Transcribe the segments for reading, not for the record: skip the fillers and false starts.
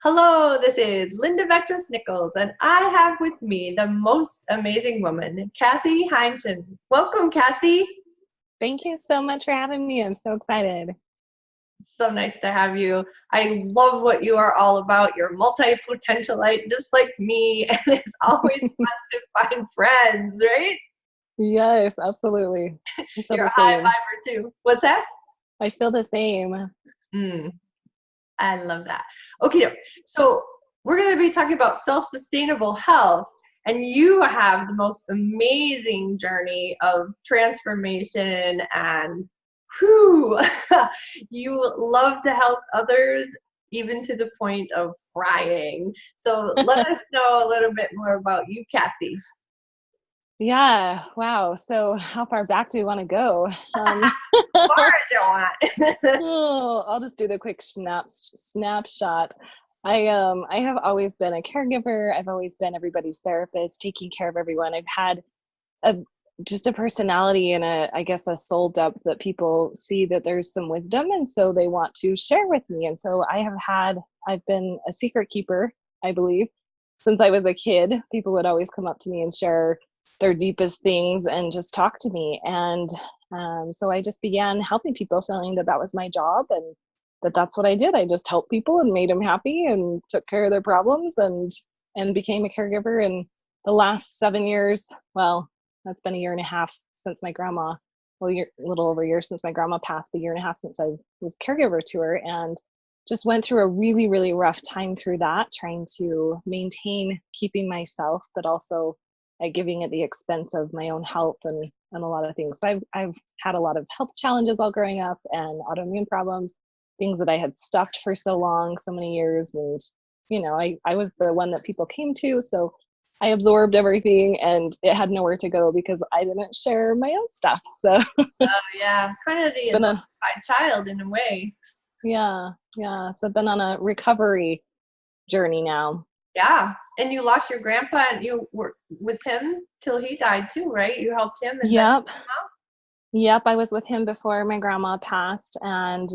Hello, this is Linda Vettrus-Nichols, and I have with me the most amazing woman, Kathy Heinshon. Welcome, Kathy. Thank you so much for having me. I'm so excited. So nice to have you. I love what you are all about. You're multi-potentialite, just like me, and it's always fun to find friends, right? Yes, absolutely. I feel You're a the high same. fiber too. What's that? I feel the same. Mm, I love that. Okay, so we're going to be talking about self-sustainable health, and you have the most amazing journey of transformation and whew, you love to help others even to the point of frying. So let us know a little bit more about you, Kathy. Yeah. Wow. So how far back do we want to go? Far as you want. I'll just do the quick snapshot. I have always been a caregiver. I've always been everybody's therapist, taking care of everyone. I've had a just a personality and I guess a soul depth that people see that there's some wisdom, and so they want to share with me. And so I've been a secret keeper, I believe, since I was a kid. People would always come up to me and share their deepest things and just talk to me. And so I just began helping people, feeling that that was my job, and that's what I did. I just helped people and made them happy and took care of their problems, and became a caregiver. And the last 7 years, well, that's been a year and a half since my grandma, well, a little over a year since my grandma passed, a year and a half since I was caregiver to her, and just went through a really, really rough time through that, trying to maintain keeping myself, but also giving at the expense of my own health and a lot of things. So I've had a lot of health challenges all growing up, and autoimmune problems, things that I had stuffed for so long, so many years. And, I was the one that people came to. So I absorbed everything, and it had nowhere to go because I didn't share my own stuff. So Oh yeah, kind of the it's been adopted child in a way. yeah. So I've been on a recovery journey now. Yeah, and you lost your grandpa and you were with him till he died too, right? You helped him and then Yep. Yep, I was with him before my grandma passed, and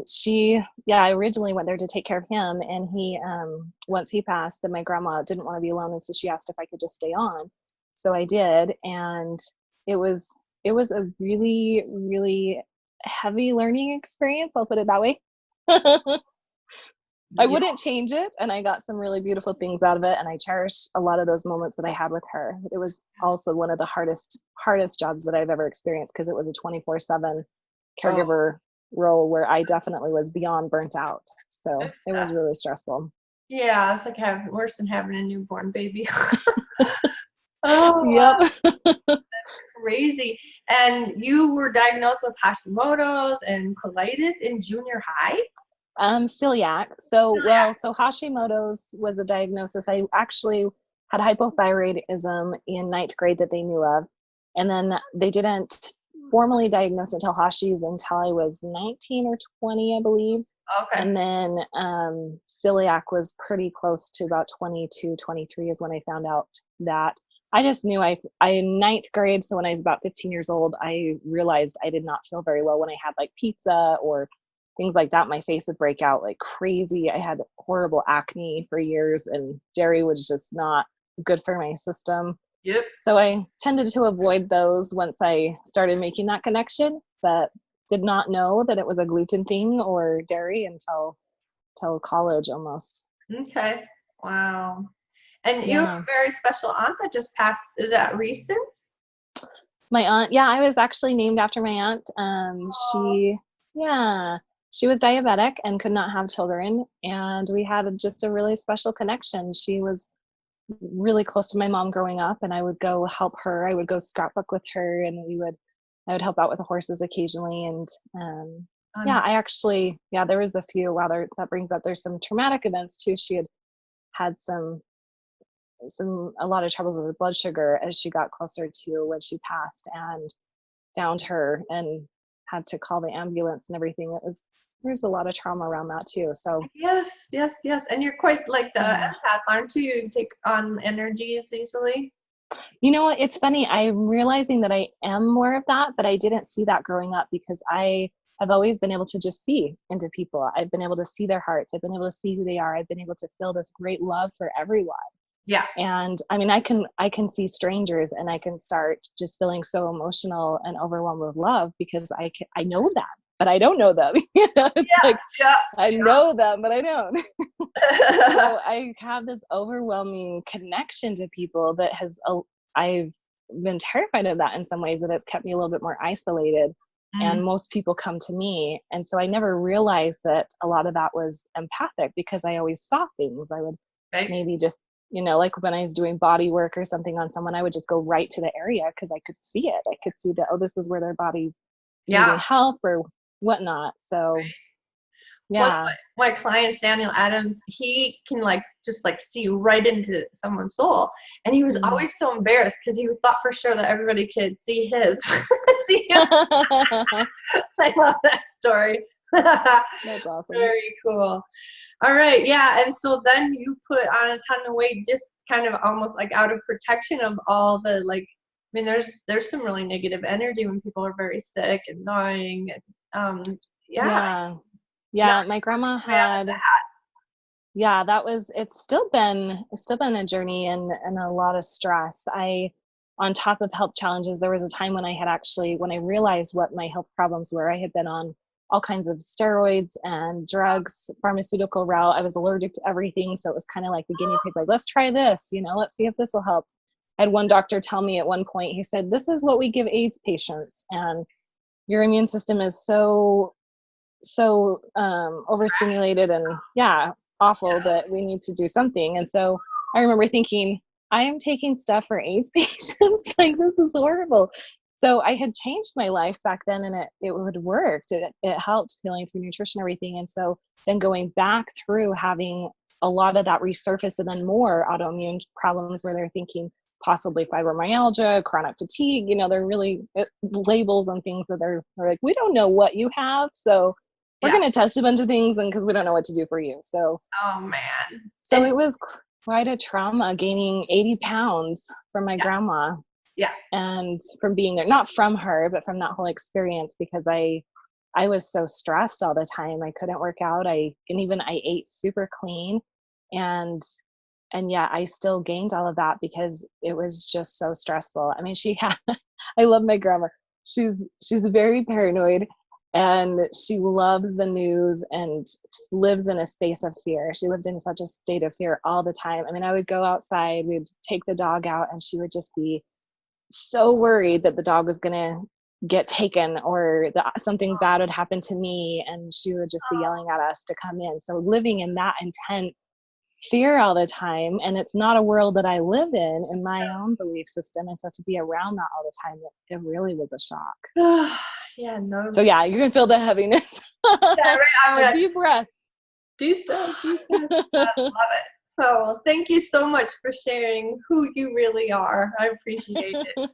I originally went there to take care of him, and once he passed, then my grandma didn't want to be alone, and so she asked if I could just stay on. So I did, and it was, it was a really, really heavy learning experience, I'll put it that way. I yeah, wouldn't change it, and I got some really beautiful things out of it, and I cherish a lot of those moments that I had with her. It was also one of the hardest jobs that I've ever experienced, because it was a 24/7 oh, caregiver role where I definitely was beyond burnt out. So it was really stressful. yeah, it's like having worse than having a newborn baby. Oh, Yep. crazy. And you were diagnosed with Hashimoto's and colitis in junior high? Celiac. So Hashimoto's was a diagnosis. I actually had hypothyroidism in ninth grade that they knew of. And then they didn't formally diagnose it until Hashi's until I was 19 or 20, I believe. Okay. And then celiac was pretty close to about 22, 23 is when I found out that. I just knew in ninth grade, so when I was about 15 years old, I realized I did not feel very well when I had like pizza or things like that. My face would break out like crazy. I had horrible acne for years, and dairy was just not good for my system. Yep. So I tended to avoid those once I started making that connection, but did not know that it was a gluten thing or dairy until college almost. Okay. Wow. And you have Yeah. a very special aunt that just passed. Is that recent? My aunt, yeah, I was actually named after my aunt. Oh, Yeah, she was diabetic and could not have children, and we had just a really special connection. She was really close to my mom growing up, and I would go help her. I would go scrapbook with her, and I would help out with the horses occasionally. And um, there was a few. Wow, that brings up, there's some traumatic events too. She had a lot of troubles with her blood sugar as she got closer to when she passed, and found her and had to call the ambulance and everything. There's a lot of trauma around that too. So yes, yes, yes. And you're quite like the yeah. empath, aren't you? You take on energies easily. You know what? It's funny. I'm realizing that I am more of that, but I didn't see that growing up because I've always been able to just see into people. I've been able to see their hearts. I've been able to see who they are. I've been able to feel this great love for everyone. Yeah. And I mean, I can see strangers and I can start just feeling so emotional and overwhelmed with love because I know them, but I don't know them. It's like, I know them, but I don't. So I have this overwhelming connection to people that I've been terrified of that in some ways, that it's kept me a little bit more isolated. And most people come to me. And so I never realized that a lot of that was empathic because I always saw things. I would maybe just, like when I was doing body work or something on someone, I would just go right to the area because I could see it. I could see that, this is where their body's needing help or whatnot. So yeah. One of my clients, Daniel Adams, he can just see right into someone's soul. And he was always so embarrassed because he thought for sure that everybody could see his. See him. I love that story. That's awesome. Very cool. All right. Yeah. And so then you put on a ton of weight, just kind of almost out of protection of all the there's some really negative energy when people are very sick and dying. And Yeah, my grandma had, it's still been a journey and a lot of stress. On top of health challenges, there was a time when when I realized what my health problems were, I had been on all kinds of steroids and drugs, pharmaceutical route. I was allergic to everything. So it was kind of like the guinea pig, let's try this, let's see if this will help. I had one doctor tell me at one point, he said, this is what we give AIDS patients. And your immune system is so overstimulated and awful that we need to do something. And so I remember thinking, I am taking stuff for AIDS patients. This is horrible. So I had changed my life back then and it would work. It helped healing through nutrition, everything. And so then going back through having a lot of that resurface and then more autoimmune problems where they're thinking possibly fibromyalgia, chronic fatigue, they're really labels on things that they're like, we don't know what you have. So we're going to test a bunch of things and because we don't know what to do for you. So, oh man. So it was quite a trauma gaining 80 pounds from my grandma. Yeah. And from being there, not from her, but from that whole experience, because I was so stressed all the time. I couldn't work out. I ate super clean and I still gained all of that because it was just so stressful. I mean, I love my grandma. She's very paranoid and she loves the news and lives in a space of fear. She lived in such a state of fear all the time. I mean, I would go outside, we'd take the dog out and she would just be so worried that the dog was going to get taken or that something bad would happen to me. And she would just be yelling at us to come in. So living in that intense fear all the time. And it's not a world that I live in my own belief system. And so to be around that all the time, it really was a shock. So you can feel the heaviness. Right. Deep breath. Do so. I love it. Oh, well, thank you so much for sharing who you really are. I appreciate it.